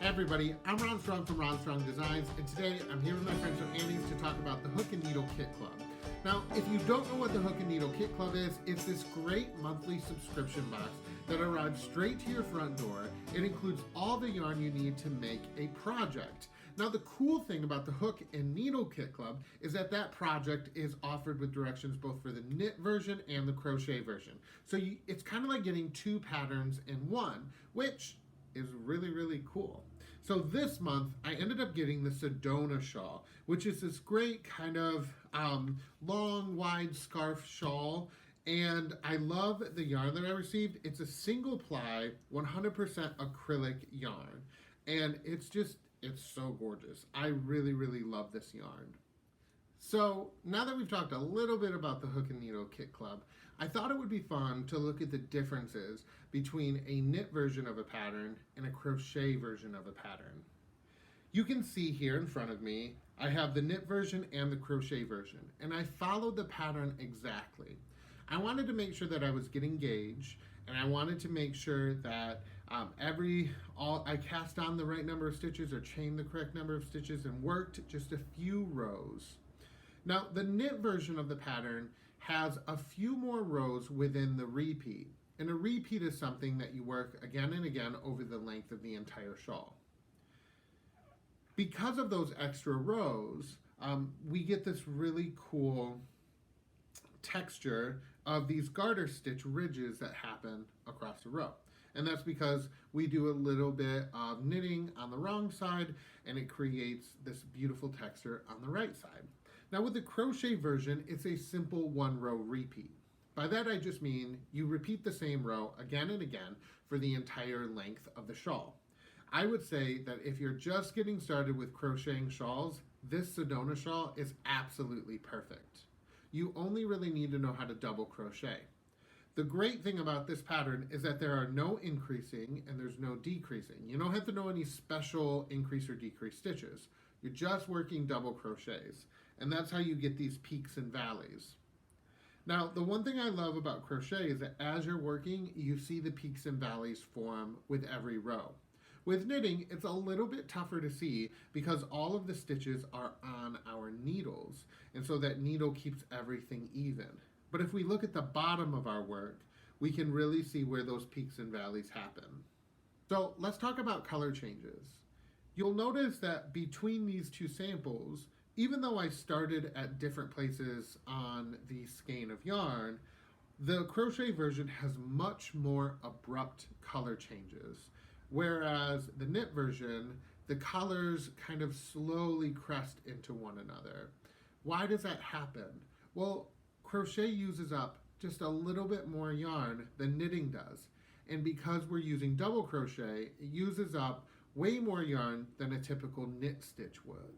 Hey everybody, I'm Ron Strong from Ron Strong Designs, and today I'm here with my friends from Annie's to talk about the Hook and Needle Kit Club. Now, if you don't know what the Hook and Needle Kit Club is, it's this great monthly subscription box that arrives straight to your front door. It includes all the yarn you need to make a project. Now, the cool thing about the Hook and Needle Kit Club is that that project is offered with directions both for the knit version and the crochet version. So it's kind of like getting two patterns in one, which is really, really cool. So this month, I ended up getting the Sedona Shawl, which is this great kind of long, wide scarf shawl. And I love the yarn that I received. It's a single ply, 100% acrylic yarn. And it's so gorgeous. I really, really love this yarn. So now that we've talked a little bit about the Hook and Needle Kit Club, I thought it would be fun to look at the differences between a knit version of a pattern and a crochet version of a pattern. You can see here in front of me, I have the knit version and the crochet version, and I followed the pattern exactly. I wanted to make sure that I was getting gauge, and I wanted to make sure that I cast on the right number of stitches or chained the correct number of stitches and worked just a few rows. Now, the knit version of the pattern has a few more rows within the repeat, and a repeat is something that you work again and again over the length of the entire shawl. Because of those extra rows, we get this really cool texture of these garter stitch ridges that happen across the row. And that's because we do a little bit of knitting on the wrong side, and it creates this beautiful texture on the right side. Now with the crochet version, it's a simple one row repeat. By that I just mean you repeat the same row again and again for the entire length of the shawl. I would say that if you're just getting started with crocheting shawls, this Sedona shawl is absolutely perfect. You only really need to know how to double crochet. The great thing about this pattern is that there are no increasing and there's no decreasing. You don't have to know any special increase or decrease stitches. You're just working double crochets, and that's how you get these peaks and valleys. Now, the one thing I love about crochet is that as you're working, you see the peaks and valleys form with every row. With knitting, it's a little bit tougher to see because all of the stitches are on our needles, and so that needle keeps everything even. But if we look at the bottom of our work, we can really see where those peaks and valleys happen. So let's talk about color changes. You'll notice that between these two samples, even though I started at different places on the skein of yarn, the crochet version has much more abrupt color changes. Whereas the knit version, the colors kind of slowly crest into one another. Why does that happen? Well, crochet uses up just a little bit more yarn than knitting does. And because we're using double crochet, it uses up way more yarn than a typical knit stitch would.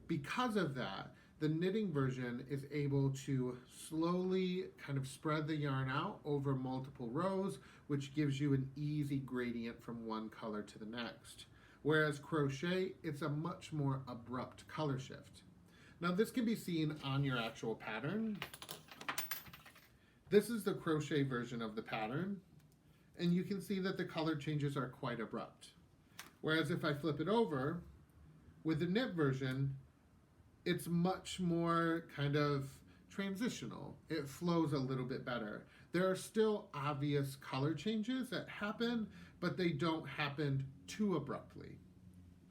Because of that, the knitting version is able to slowly kind of spread the yarn out over multiple rows, which gives you an easy gradient from one color to the next. Whereas crochet, it's a much more abrupt color shift. Now this can be seen on your actual pattern. This is the crochet version of the pattern, and you can see that the color changes are quite abrupt. Whereas if I flip it over, with the knit version, it's much more kind of transitional. It flows a little bit better. There are still obvious color changes that happen, but they don't happen too abruptly.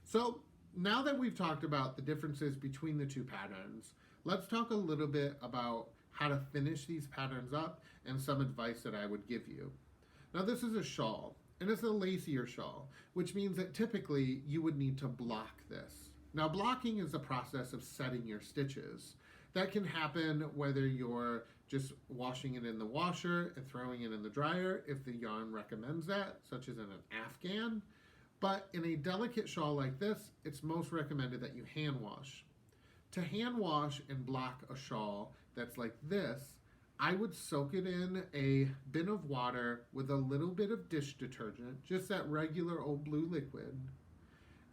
So now that we've talked about the differences between the two patterns, let's talk a little bit about how to finish these patterns up and some advice that I would give you. Now this is a shawl, and it's a lacier shawl, which means that typically you would need to block this. Now blocking is the process of setting your stitches. That can happen whether you're just washing it in the washer and throwing it in the dryer if the yarn recommends that, such as in an Afghan. But in a delicate shawl like this, it's most recommended that you hand wash. To hand wash and block a shawl that's like this, I would soak it in a bin of water with a little bit of dish detergent, just that regular old blue liquid,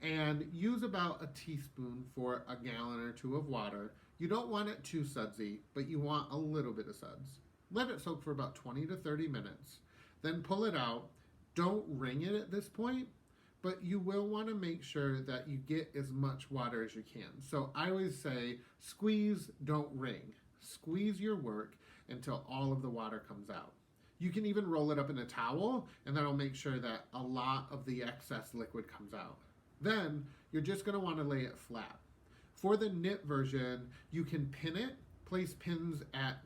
and use about a teaspoon for a gallon or two of water. You don't want it too sudsy, but you want a little bit of suds. Let it soak for about 20 to 30 minutes. Then pull it out. Don't wring it at this point, but you will want to make sure that you get as much water as you can. So I always say, squeeze, don't wring. Squeeze your work until all of the water comes out. You can even roll it up in a towel, and that'll make sure that a lot of the excess liquid comes out. Then you're just going to want to lay it flat. For the knit version, you can pin it, place pins at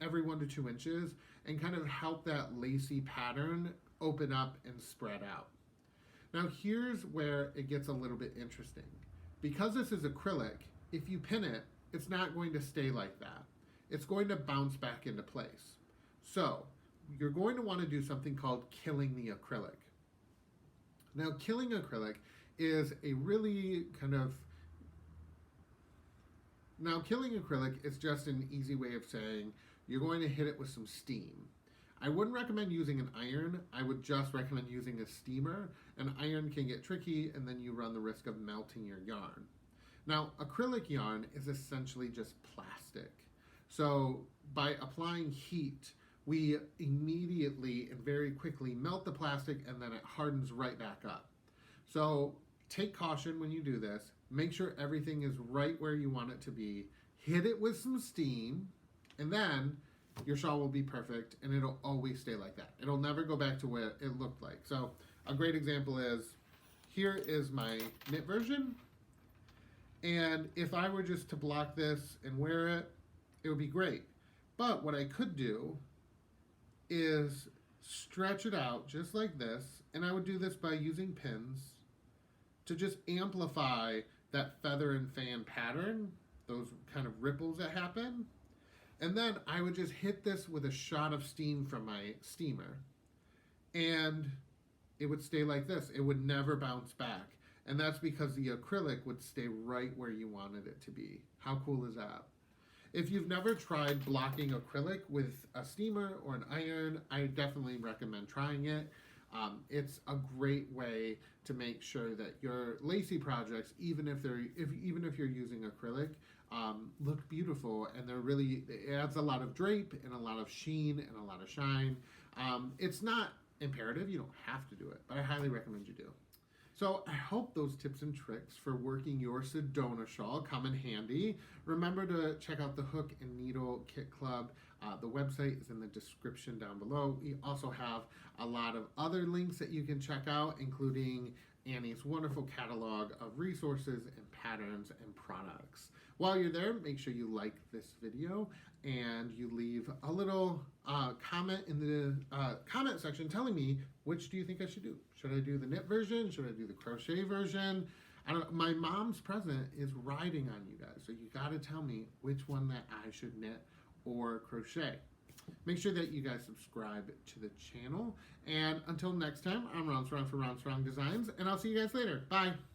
every 1 to 2 inches, and kind of help that lacy pattern open up and spread out. Now here's where it gets a little bit interesting. Because this is acrylic, if you pin it, it's not going to stay like that. It's going to bounce back into place. So you're going to want to do something called killing the acrylic. Now killing acrylic is a really killing acrylic is just an easy way of saying you're going to hit it with some steam. I wouldn't recommend using an iron. I would just recommend using a steamer. An iron can get tricky, and then you run the risk of melting your yarn. Now, acrylic yarn is essentially just plastic. So by applying heat, we immediately and very quickly melt the plastic, and then it hardens right back up. So take caution when you do this. Make sure everything is right where you want it to be. Hit it with some steam, and then your shawl will be perfect, and it'll always stay like that. It'll never go back to what it looked like. So a great example is, here is my knit version, and if I were just to block this and wear it, it would be great. But what I could do is stretch it out just like this, and I would do this by using pins to just amplify that feather and fan pattern, those kind of ripples that happen. And then I would just hit this with a shot of steam from my steamer, and it would stay like this. It would never bounce back. And that's because the acrylic would stay right where you wanted it to be. How cool is that? If you've never tried blocking acrylic with a steamer or an iron, I definitely recommend trying it. It's a great way to make sure that your lacy projects, even if you're using acrylic, look beautiful, and it adds a lot of drape and a lot of sheen and a lot of shine. It's not imperative, you don't have to do it, but I highly recommend you do. So I hope those tips and tricks for working your Sedona shawl come in handy. Remember to check out the Hook and Needle Kit Club. The website is in the description down below. We also have a lot of other links that you can check out, including Annie's wonderful catalog of resources and patterns and products. While you're there, make sure you like this video and you leave a little comment in the comment section telling me, which do you think I should do? Should I do the knit version? Should I do the crochet version? I don't know. My mom's present is riding on you guys, so you got to tell me which one that I should knit or crochet. Make sure that you guys subscribe to the channel. And until next time, I'm Rohn Strong for Rohn Strong Designs, and I'll see you guys later. Bye.